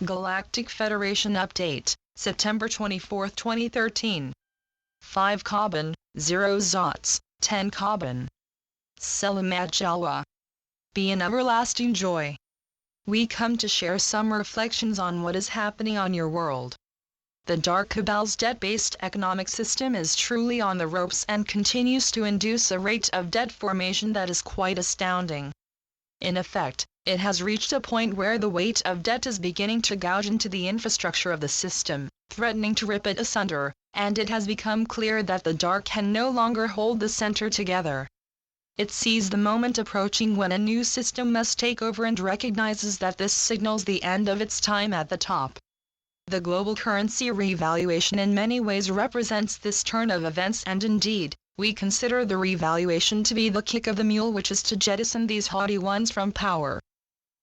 Galactic Federation Update, September 24, 2013. 5 carbon, 0 zots, 10 carbon. Selamat Jalwa. Be an everlasting joy. We come to share some reflections on what is happening on your world. The Dark Cabal's debt-based economic system is truly on the ropes and continues to induce a rate of debt formation that is quite astounding. In effect, it has reached a point where the weight of debt is beginning to gouge into the infrastructure of the system, threatening to rip it asunder, and it has become clear that the Dark can no longer hold the center together. It sees the moment approaching when a new system must take over and recognizes that this signals the end of its time at the top. The global currency revaluation in many ways represents this turn of events, and indeed, we consider the revaluation to be the kick of the mule which is to jettison these haughty ones from power.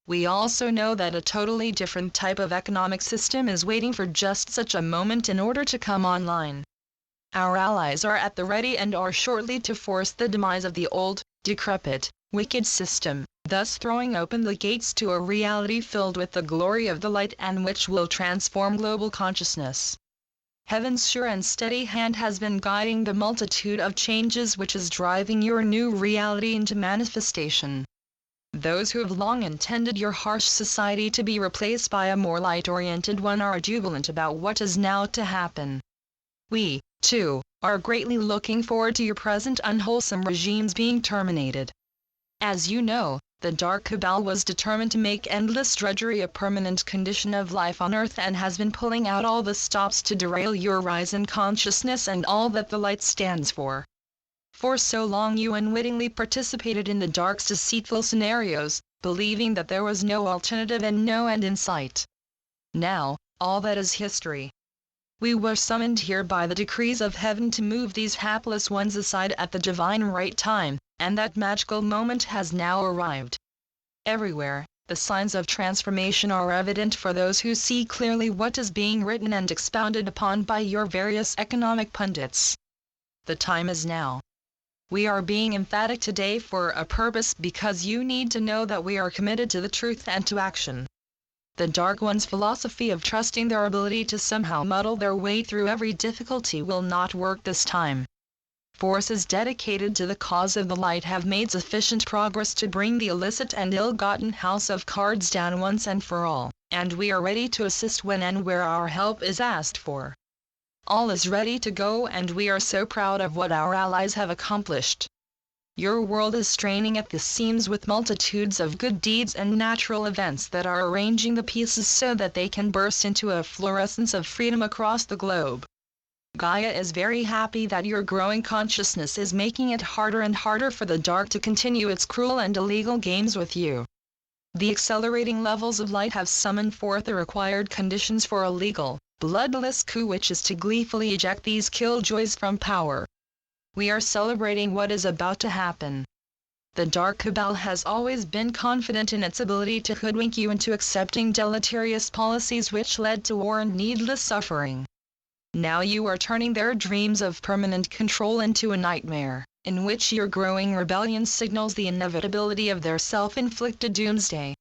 We also know that a totally different type of economic system is waiting for just such a moment in order to come online. Our allies are at the ready and are shortly to force the demise of the old, decrepit, wicked system, thus throwing open the gates to a reality filled with the glory of the light and which will transform global consciousness. Heaven's sure and steady hand has been guiding the multitude of changes which is driving your new reality into manifestation. Those who have long intended your harsh society to be replaced by a more light-oriented one are jubilant about what is now to happen. We, too, are greatly looking forward to your present unwholesome regimes being terminated. As you know, the Dark Cabal was determined to make endless drudgery a permanent condition of life on Earth and has been pulling out all the stops to derail your rise in consciousness and all that the light stands for. For so long you unwittingly participated in the Dark's deceitful scenarios, believing that there was no alternative and no end in sight. Now, all that is history. We were summoned here by the decrees of heaven to move these hapless ones aside at the divine right time, and that magical moment has now arrived. Everywhere, the signs of transformation are evident for those who see clearly what is being written and expounded upon by your various economic pundits. The time is now. We are being emphatic today for a purpose because you need to know that we are committed to the truth and to action. The Dark One's philosophy of trusting their ability to somehow muddle their way through every difficulty will not work this time. Forces dedicated to the cause of the light have made sufficient progress to bring the illicit and ill-gotten house of cards down once and for all, and we are ready to assist when and where our help is asked for. All is ready to go and we are so proud of what our allies have accomplished. Your world is straining at the seams with multitudes of good deeds and natural events that are arranging the pieces so that they can burst into a fluorescence of freedom across the globe. Gaia is very happy that your growing consciousness is making it harder and harder for the Dark to continue its cruel and illegal games with you. The accelerating levels of light have summoned forth the required conditions for a legal, bloodless coup which is to gleefully eject these killjoys from power. We are celebrating what is about to happen. The Dark Cabal has always been confident in its ability to hoodwink you into accepting deleterious policies which led to war and needless suffering. Now you are turning their dreams of permanent control into a nightmare, in which your growing rebellion signals the inevitability of their self-inflicted doomsday.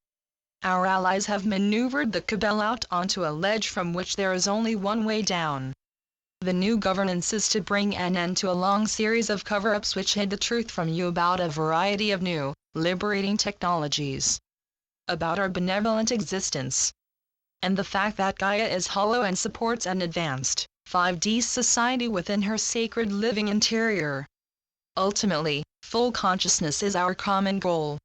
Our allies have maneuvered the Cabal out onto a ledge from which there is only one way down. The new governance is to bring an end to a long series of cover-ups which hid the truth from you about a variety of new, liberating technologies, about our benevolent existence, and the fact that Gaia is hollow and supports an advanced, 5D society within her sacred living interior. Ultimately, full consciousness is our common goal.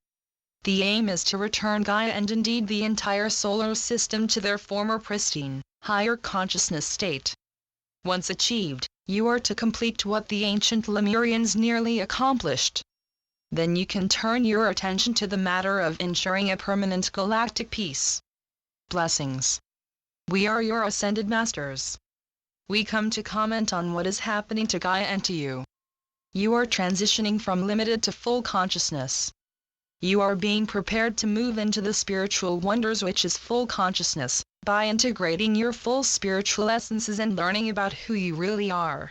The aim is to return Gaia and indeed the entire solar system to their former pristine, higher consciousness state. Once achieved, you are to complete what the ancient Lemurians nearly accomplished. Then you can turn your attention to the matter of ensuring a permanent galactic peace. Blessings. We are your ascended masters. We come to comment on what is happening to Gaia and to you. You are transitioning from limited to full consciousness. You are being prepared to move into the spiritual wonders which is full consciousness, by integrating your full spiritual essences and learning about who you really are.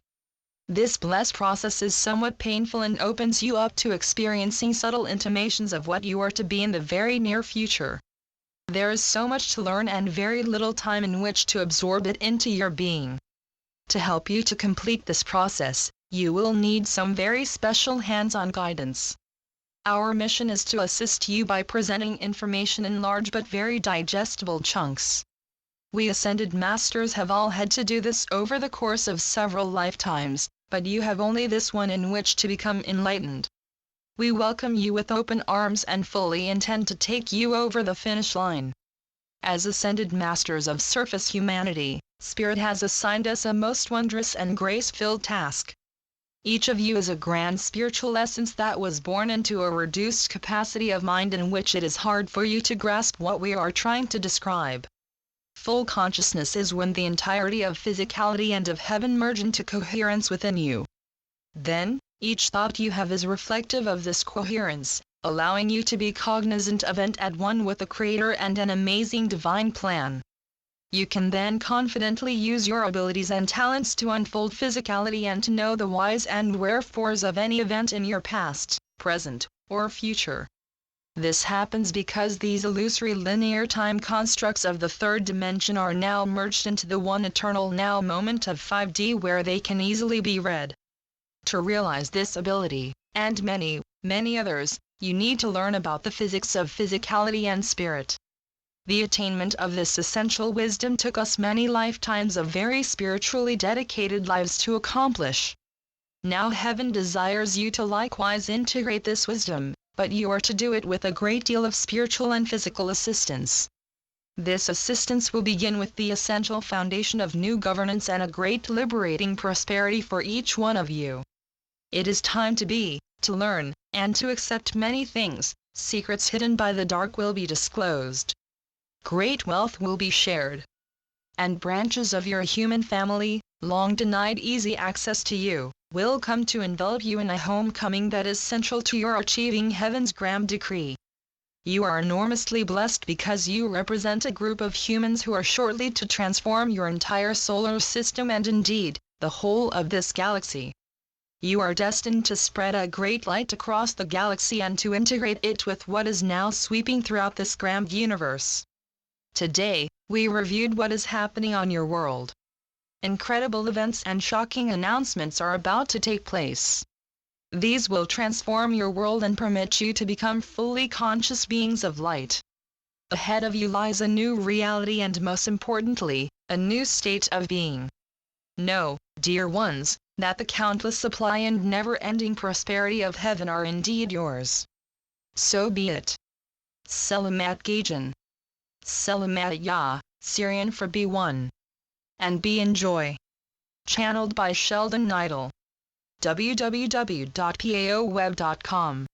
This blessed process is somewhat painful and opens you up to experiencing subtle intimations of what you are to be in the very near future. There is so much to learn and very little time in which to absorb it into your being. To help you to complete this process, you will need some very special hands-on guidance. Our mission is to assist you by presenting information in large but very digestible chunks. We ascended masters have all had to do this over the course of several lifetimes, but you have only this one in which to become enlightened. We welcome you with open arms and fully intend to take you over the finish line. As ascended masters of surface humanity, Spirit has assigned us a most wondrous and grace-filled task. Each of you is a grand spiritual essence that was born into a reduced capacity of mind in which it is hard for you to grasp what we are trying to describe. Full consciousness is when the entirety of physicality and of heaven merge into coherence within you. Then, each thought you have is reflective of this coherence, allowing you to be cognizant of and at one with the Creator and an amazing divine plan. You can then confidently use your abilities and talents to unfold physicality and to know the whys and wherefores of any event in your past, present, or future. This happens because these illusory linear time constructs of the third dimension are now merged into the one eternal now moment of 5D where they can easily be read. To realize this ability, and many, many others, you need to learn about the physics of physicality and spirit. The attainment of this essential wisdom took us many lifetimes of very spiritually dedicated lives to accomplish. Now heaven desires you to likewise integrate this wisdom, but you are to do it with a great deal of spiritual and physical assistance. This assistance will begin with the essential foundation of new governance and a great liberating prosperity for each one of you. It is time to be, to learn, and to accept many things. Secrets hidden by the dark will be disclosed. Great wealth will be shared. And branches of your human family, long denied easy access to you, will come to envelop you in a homecoming that is central to your achieving heaven's grand decree. You are enormously blessed because you represent a group of humans who are shortly to transform your entire solar system and indeed, the whole of this galaxy. You are destined to spread a great light across the galaxy and to integrate it with what is now sweeping throughout this grand universe. Today, we reviewed what is happening on your world. Incredible events and shocking announcements are about to take place. These will transform your world and permit you to become fully conscious beings of light. Ahead of you lies a new reality and most importantly, a new state of being. Know, dear ones, that the countless supply and never-ending prosperity of heaven are indeed yours. So be it. Selamat Gajan. Selamat Ya, Syrian for B1. And be enjoy. Channeled by Sheldon Neidl. www.paoweb.com